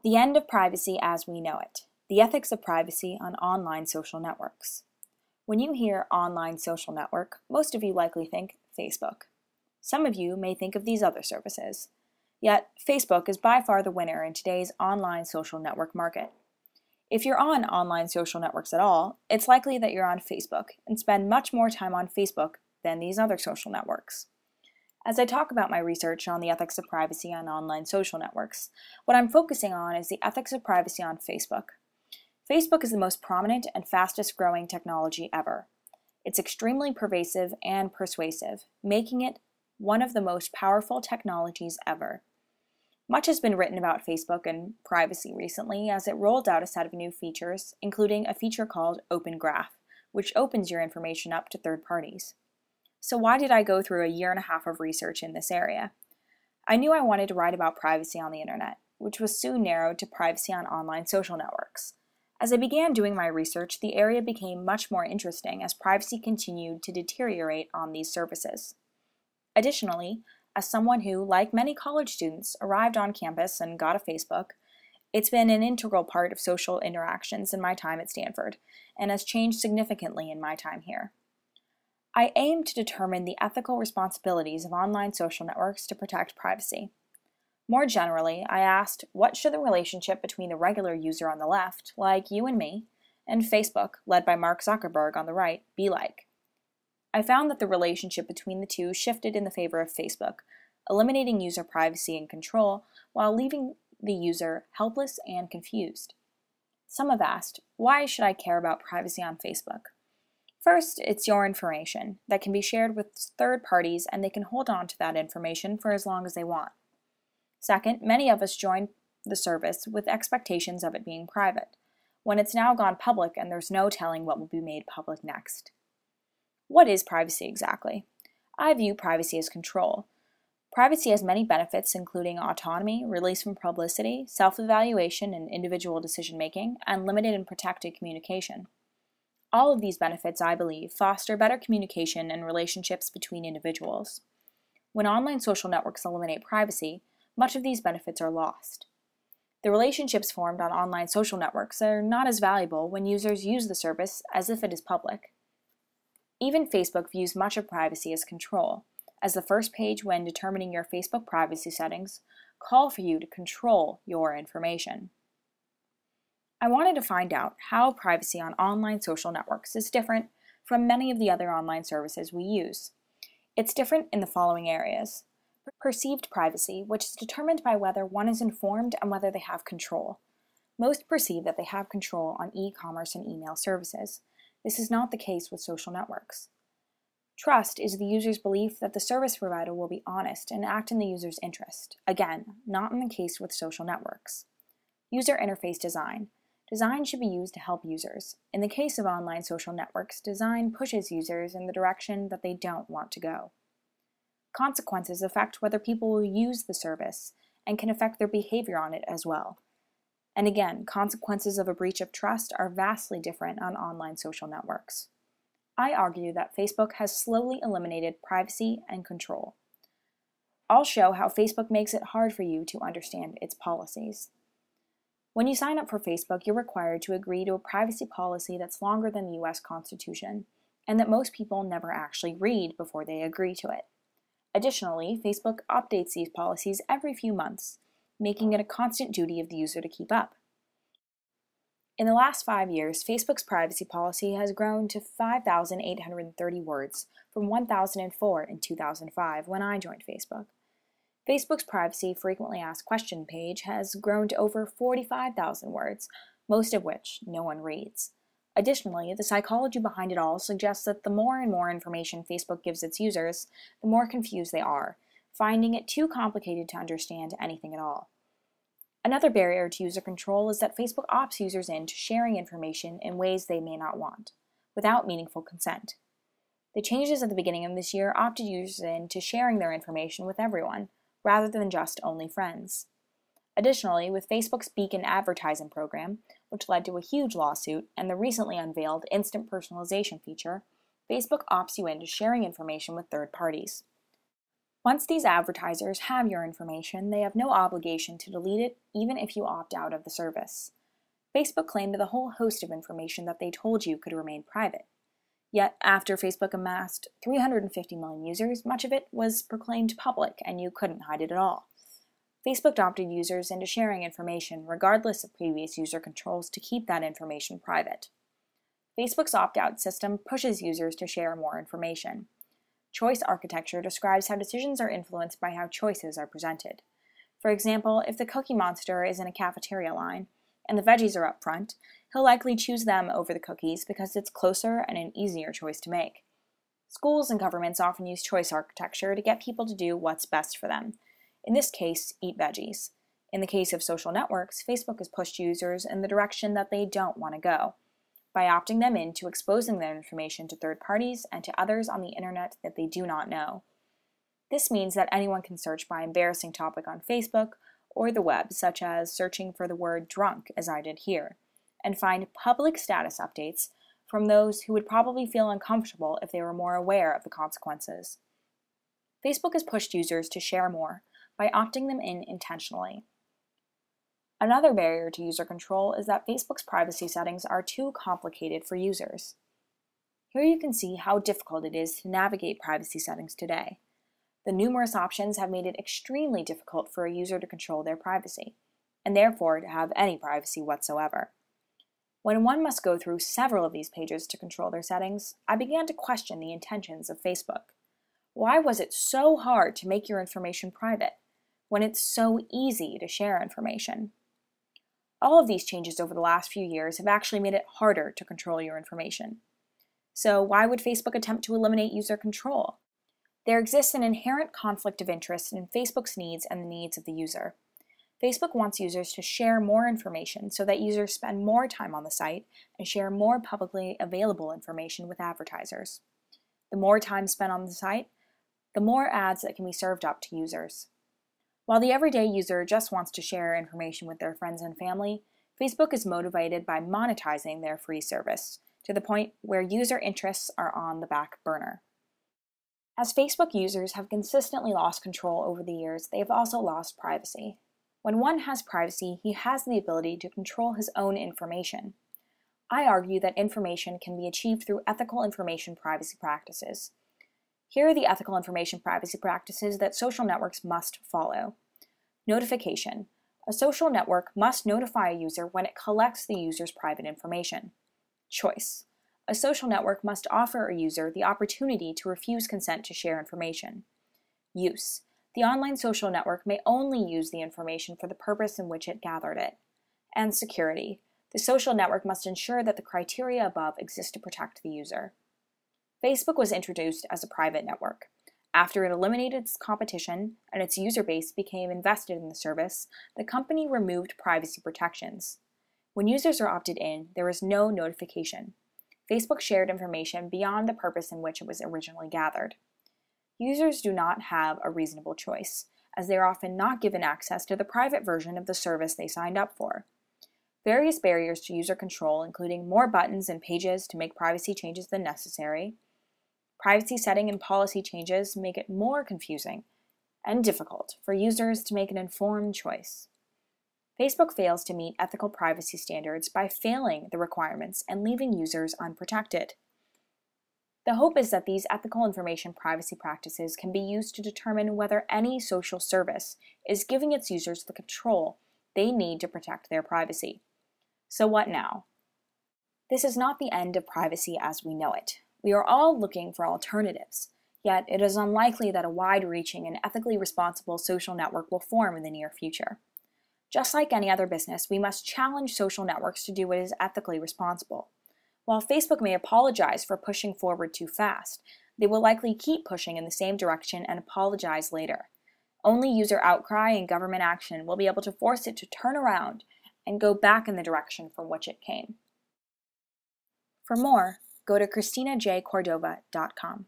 The end of privacy as we know it. The ethics of privacy on online social networks. When you hear online social network, most of you likely think Facebook. Some of you may think of these other services. Yet, Facebook is by far the winner in today's online social network market. If you're on online social networks at all, it's likely that you're on Facebook and spend much more time on Facebook than these other social networks. As I talk about my research on the ethics of privacy on online social networks, what I'm focusing on is the ethics of privacy on Facebook. Facebook is the most prominent and fastest growing technology ever. It's extremely pervasive and persuasive, making it one of the most powerful technologies ever. Much has been written about Facebook and privacy recently as it rolled out a set of new features, including a feature called Open Graph, which opens your information up to third parties. So why did I go through a year and a half of research in this area? I knew I wanted to write about privacy on the internet, which was soon narrowed to privacy on online social networks. As I began doing my research, the area became much more interesting as privacy continued to deteriorate on these services. Additionally, as someone who, like many college students, arrived on campus and got a Facebook, it's been an integral part of social interactions in my time at Stanford, and has changed significantly in my time here. I aim to determine the ethical responsibilities of online social networks to protect privacy. More generally, I asked, what should the relationship between the regular user on the left, like you and me, and Facebook, led by Mark Zuckerberg on the right, be like? I found that the relationship between the two shifted in the favor of Facebook, eliminating user privacy and control while leaving the user helpless and confused. Some have asked, why should I care about privacy on Facebook? First, it's your information that can be shared with third parties and they can hold on to that information for as long as they want. Second, many of us join the service with expectations of it being private, when it's now gone public and there's no telling what will be made public next. What is privacy exactly? I view privacy as control. Privacy has many benefits, including autonomy, release from publicity, self-evaluation and individual decision-making, and limited and protected communication. All of these benefits, I believe, foster better communication and relationships between individuals. When online social networks eliminate privacy, much of these benefits are lost. The relationships formed on online social networks are not as valuable when users use the service as if it is public. Even Facebook views much of privacy as control, as the first page when determining your Facebook privacy settings call for you to control your information. I wanted to find out how privacy on online social networks is different from many of the other online services we use. It's different in the following areas. Perceived privacy, which is determined by whether one is informed and whether they have control. Most perceive that they have control on e-commerce and email services. This is not the case with social networks. Trust is the user's belief that the service provider will be honest and act in the user's interest. Again, not in the case with social networks. User interface design. Design should be used to help users. In the case of online social networks, design pushes users in the direction that they don't want to go. Consequences affect whether people will use the service and can affect their behavior on it as well. And again, consequences of a breach of trust are vastly different on online social networks. I argue that Facebook has slowly eliminated privacy and control. I'll show how Facebook makes it hard for you to understand its policies. When you sign up for Facebook, you're required to agree to a privacy policy that's longer than the US Constitution, and that most people never actually read before they agree to it. Additionally, Facebook updates these policies every few months, making it a constant duty of the user to keep up. In the last 5 years, Facebook's privacy policy has grown to 5,830 words from 1,004 in 2005 when I joined Facebook. Facebook's privacy frequently asked question page has grown to over 45,000 words, most of which no one reads. Additionally, the psychology behind it all suggests that the more and more information Facebook gives its users, the more confused they are, finding it too complicated to understand anything at all. Another barrier to user control is that Facebook opts users into sharing information in ways they may not want, without meaningful consent. The changes at the beginning of this year opted users into sharing their information with everyone, rather than just only friends. Additionally, with Facebook's Beacon advertising program, which led to a huge lawsuit, and the recently unveiled instant personalization feature, Facebook opts you into sharing information with third parties. Once these advertisers have your information, they have no obligation to delete it, even if you opt out of the service. Facebook claimed a whole host of information that they told you could remain private. Yet, after Facebook amassed 350 million users, much of it was proclaimed public, and you couldn't hide it at all. Facebook opted users into sharing information regardless of previous user controls to keep that information private. Facebook's opt-out system pushes users to share more information. Choice architecture describes how decisions are influenced by how choices are presented. For example, if the Cookie Monster is in a cafeteria line, and the veggies are up front, he'll likely choose them over the cookies because it's closer and an easier choice to make. Schools and governments often use choice architecture to get people to do what's best for them. In this case, eat veggies. In the case of social networks, Facebook has pushed users in the direction that they don't want to go, by opting them into exposing their information to third parties and to others on the internet that they do not know. This means that anyone can search by embarrassing topic on Facebook or the web, such as searching for the word drunk, as I did here, and find public status updates from those who would probably feel uncomfortable if they were more aware of the consequences. Facebook has pushed users to share more by opting them in intentionally. Another barrier to user control is that Facebook's privacy settings are too complicated for users. Here you can see how difficult it is to navigate privacy settings today. The numerous options have made it extremely difficult for a user to control their privacy, and therefore to have any privacy whatsoever. When one must go through several of these pages to control their settings, I began to question the intentions of Facebook. Why was it so hard to make your information private, when it's so easy to share information? All of these changes over the last few years have actually made it harder to control your information. So why would Facebook attempt to eliminate user control? There exists an inherent conflict of interest in Facebook's needs and the needs of the user. Facebook wants users to share more information so that users spend more time on the site and share more publicly available information with advertisers. The more time spent on the site, the more ads that can be served up to users. While the everyday user just wants to share information with their friends and family, Facebook is motivated by monetizing their free service to the point where user interests are on the back burner. As Facebook users have consistently lost control over the years, they have also lost privacy. When one has privacy, he has the ability to control his own information. I argue that information can be achieved through ethical information privacy practices. Here are the ethical information privacy practices that social networks must follow. Notification. A social network must notify a user when it collects the user's private information. Choice. A social network must offer a user the opportunity to refuse consent to share information. Use. The online social network may only use the information for the purpose in which it gathered it. And security. The social network must ensure that the criteria above exist to protect the user. Facebook was introduced as a private network. After it eliminated its competition and its user base became invested in the service, the company removed privacy protections. When users are opted in, there is no notification. Facebook shared information beyond the purpose in which it was originally gathered. Users do not have a reasonable choice, as they are often not given access to the private version of the service they signed up for. Various barriers to user control, including more buttons and pages to make privacy changes than necessary, privacy setting and policy changes make it more confusing and difficult for users to make an informed choice. Facebook fails to meet ethical privacy standards by failing the requirements and leaving users unprotected. The hope is that these ethical information privacy practices can be used to determine whether any social service is giving its users the control they need to protect their privacy. So what now? This is not the end of privacy as we know it. We are all looking for alternatives, yet it is unlikely that a wide-reaching and ethically responsible social network will form in the near future. Just like any other business, we must challenge social networks to do what is ethically responsible. While Facebook may apologize for pushing forward too fast, they will likely keep pushing in the same direction and apologize later. Only user outcry and government action will be able to force it to turn around and go back in the direction from which it came. For more, go to ChristinaJCordova.com.